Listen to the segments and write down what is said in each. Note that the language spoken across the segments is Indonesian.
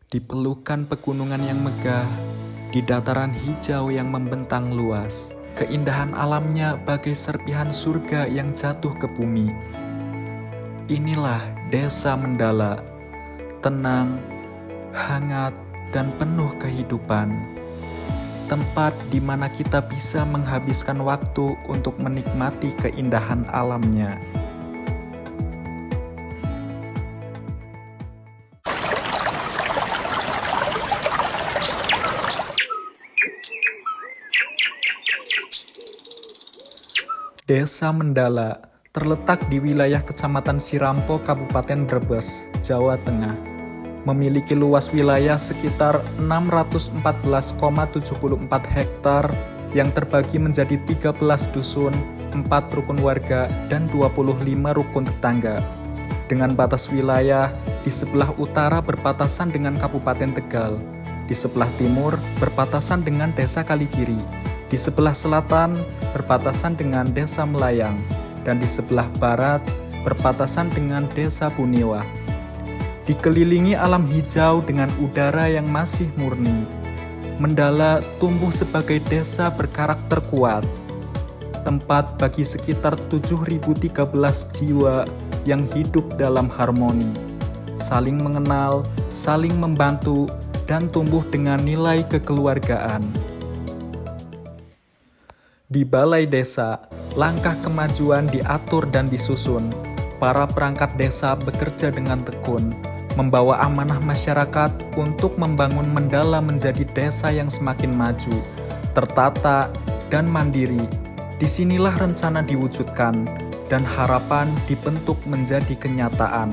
Di pelukan pegunungan yang megah, di dataran hijau yang membentang luas, keindahan alamnya bagai serpihan surga yang jatuh ke bumi. Inilah Desa Mendala, tenang, hangat, dan penuh kehidupan. Tempat di mana kita bisa menghabiskan waktu untuk menikmati keindahan alamnya. Desa Mendala terletak di wilayah Kecamatan Sirampo, Kabupaten Brebes, Jawa Tengah. Memiliki luas wilayah sekitar 614,74 hektar yang terbagi menjadi 13 dusun, 4 rukun warga, dan 25 rukun tetangga. Dengan batas wilayah, di sebelah utara berbatasan dengan Kabupaten Tegal, di sebelah timur berbatasan dengan Desa Kaligiri, di sebelah selatan berbatasan dengan Desa Melayang, dan di sebelah barat berbatasan dengan Desa Buniwa. Dikelilingi alam hijau dengan udara yang masih murni, Mendala tumbuh sebagai desa berkarakter kuat, tempat bagi sekitar 7.013 jiwa yang hidup dalam harmoni, saling mengenal, saling membantu, dan tumbuh dengan nilai kekeluargaan. Di balai desa, langkah kemajuan diatur dan disusun. Para perangkat desa bekerja dengan tekun, membawa amanah masyarakat untuk membangun Mendala menjadi desa yang semakin maju, tertata, dan mandiri. Disinilah rencana diwujudkan, dan harapan dibentuk menjadi kenyataan.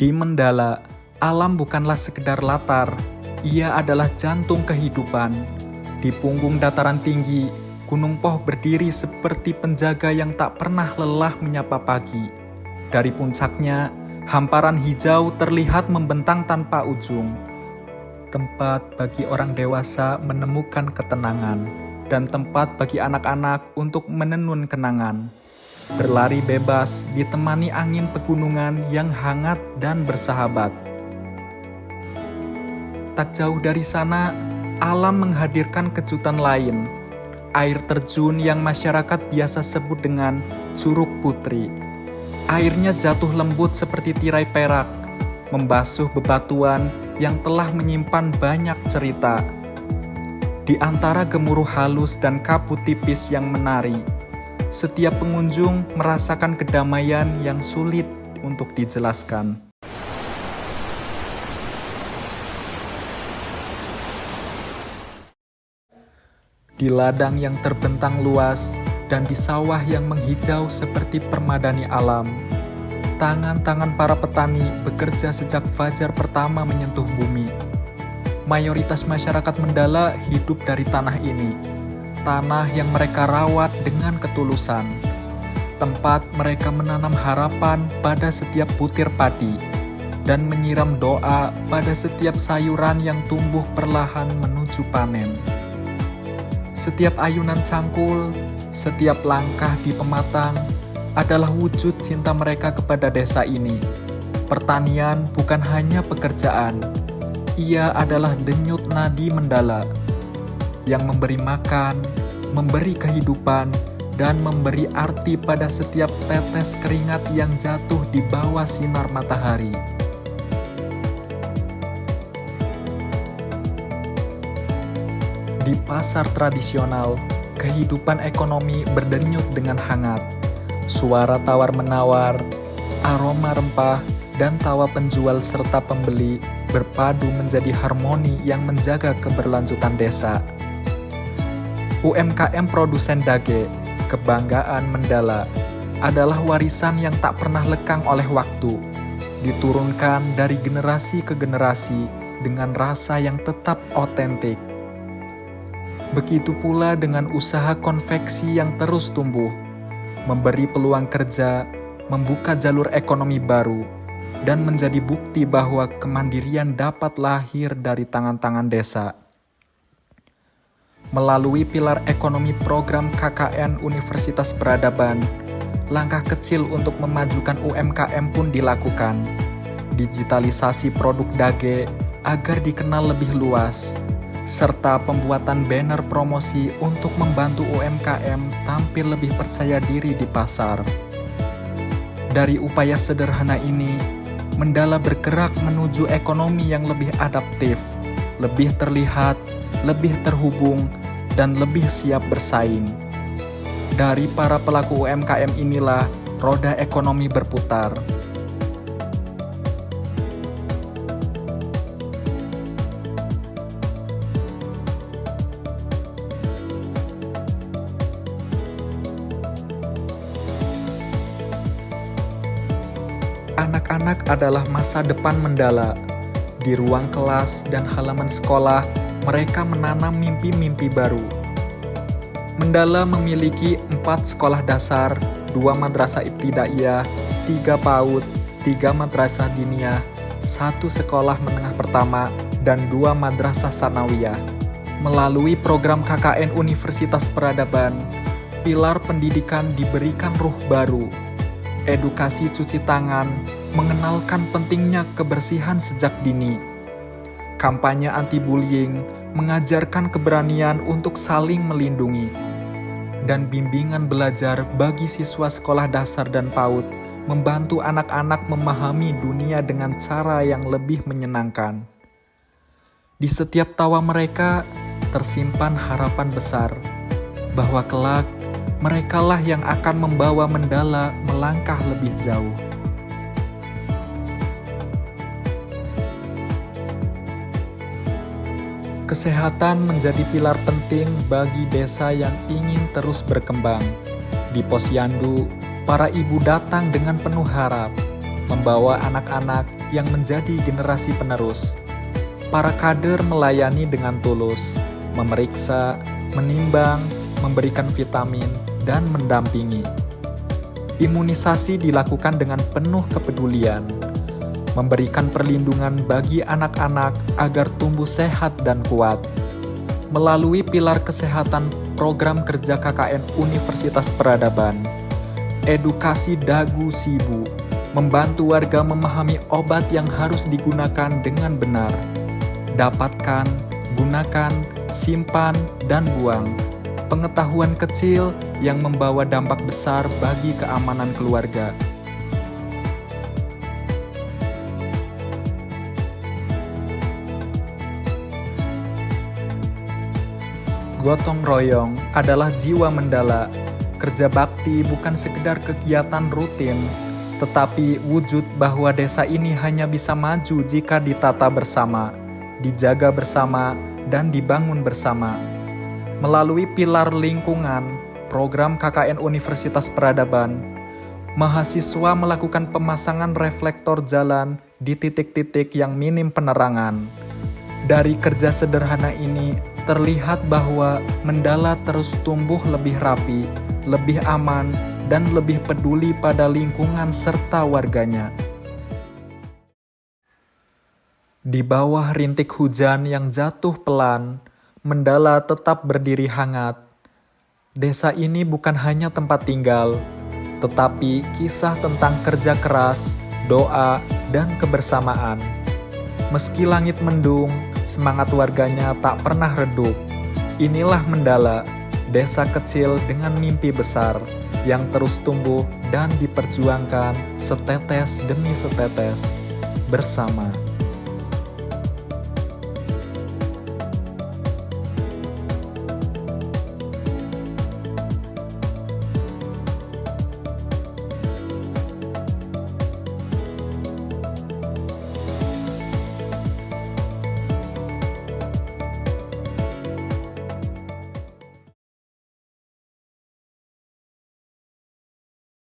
Di Mendala, alam bukanlah sekedar latar, ia adalah jantung kehidupan. Di punggung dataran tinggi, Gunung Poh berdiri seperti penjaga yang tak pernah lelah menyapa pagi. Dari puncaknya, hamparan hijau terlihat membentang tanpa ujung. Tempat bagi orang dewasa menemukan ketenangan, dan tempat bagi anak-anak untuk menenun kenangan. Berlari bebas ditemani angin pegunungan yang hangat dan bersahabat. Tak jauh dari sana, alam menghadirkan kejutan lain. Air terjun yang masyarakat biasa sebut dengan Curug Putri. Airnya jatuh lembut seperti tirai perak, membasuh bebatuan yang telah menyimpan banyak cerita. Di antara gemuruh halus dan kabut tipis yang menari, setiap pengunjung merasakan kedamaian yang sulit untuk dijelaskan. Di ladang yang terbentang luas dan di sawah yang menghijau seperti permadani alam, tangan-tangan para petani bekerja sejak fajar pertama menyentuh bumi. Mayoritas masyarakat Mendala hidup dari tanah ini, tanah yang mereka rawat dengan ketulusan, tempat mereka menanam harapan pada setiap butir padi, dan menyiram doa pada setiap sayuran yang tumbuh perlahan menuju panen. Setiap ayunan cangkul, setiap langkah di pematang adalah wujud cinta mereka kepada desa ini. Pertanian bukan hanya pekerjaan, ia adalah denyut nadi Mendala yang memberi makan, memberi kehidupan, dan memberi arti pada setiap tetes keringat yang jatuh di bawah sinar matahari. Di pasar tradisional, kehidupan ekonomi berdenyut dengan hangat. Suara tawar-menawar, aroma rempah, dan tawa penjual serta pembeli berpadu menjadi harmoni yang menjaga keberlanjutan desa. UMKM produsen dage, kebanggaan Mendala, adalah warisan yang tak pernah lekang oleh waktu, diturunkan dari generasi ke generasi dengan rasa yang tetap otentik. Begitu pula dengan usaha konveksi yang terus tumbuh, memberi peluang kerja, membuka jalur ekonomi baru, dan menjadi bukti bahwa kemandirian dapat lahir dari tangan-tangan desa. Melalui pilar ekonomi program KKN Universitas Peradaban, langkah kecil untuk memajukan UMKM pun dilakukan. Digitalisasi produk Dage agar dikenal lebih luas, serta pembuatan banner promosi untuk membantu UMKM tampil lebih percaya diri di pasar. Dari upaya sederhana ini, Mendala bergerak menuju ekonomi yang lebih adaptif, lebih terlihat, lebih terhubung, dan lebih siap bersaing. Dari para pelaku UMKM inilah roda ekonomi berputar. Anak-anak adalah masa depan Mendala. Di ruang kelas dan halaman sekolah, mereka menanam mimpi-mimpi baru. Mendala memiliki 4 sekolah dasar, 2 madrasah ibtidaiyah, 3 PAUD, 3 madrasah diniyah, 1 sekolah menengah pertama, dan 2 madrasah sanawiyah. Melalui program KKN Universitas Peradaban, pilar pendidikan diberikan ruh baru. Edukasi cuci tangan, mengenalkan pentingnya kebersihan sejak dini. Kampanye anti-bullying, mengajarkan keberanian untuk saling melindungi. Dan bimbingan belajar bagi siswa sekolah dasar dan PAUD, membantu anak-anak memahami dunia dengan cara yang lebih menyenangkan. Di setiap tawa mereka, tersimpan harapan besar, bahwa kelak, merekalah yang akan membawa Mendala melangkah lebih jauh. Kesehatan menjadi pilar penting bagi desa yang ingin terus berkembang. Di Posyandu, para ibu datang dengan penuh harap, membawa anak-anak yang menjadi generasi penerus. Para kader melayani dengan tulus, memeriksa, menimbang, memberikan vitamin, dan mendampingi. Imunisasi dilakukan dengan penuh kepedulian, memberikan perlindungan bagi anak-anak agar tumbuh sehat dan kuat. Melalui pilar kesehatan program kerja KKN Universitas Peradaban, edukasi dagu sibu, membantu warga memahami obat yang harus digunakan dengan benar. Dapatkan, gunakan, simpan, dan buang. Pengetahuan kecil yang membawa dampak besar bagi keamanan keluarga. Gotong royong adalah jiwa Mendala. Kerja bakti bukan sekedar kegiatan rutin, tetapi wujud bahwa desa ini hanya bisa maju jika ditata bersama, dijaga bersama, dan dibangun bersama. Melalui pilar lingkungan, program KKN Universitas Peradaban, mahasiswa melakukan pemasangan reflektor jalan di titik-titik yang minim penerangan. Dari kerja sederhana ini, terlihat bahwa Mendala terus tumbuh lebih rapi, lebih aman, dan lebih peduli pada lingkungan serta warganya. Di bawah rintik hujan yang jatuh pelan, Mendala tetap berdiri hangat. Desa ini bukan hanya tempat tinggal, tetapi kisah tentang kerja keras, doa, dan kebersamaan. Meski langit mendung, semangat warganya tak pernah redup. Inilah Mendala, desa kecil dengan mimpi besar yang terus tumbuh dan diperjuangkan setetes demi setetes bersama.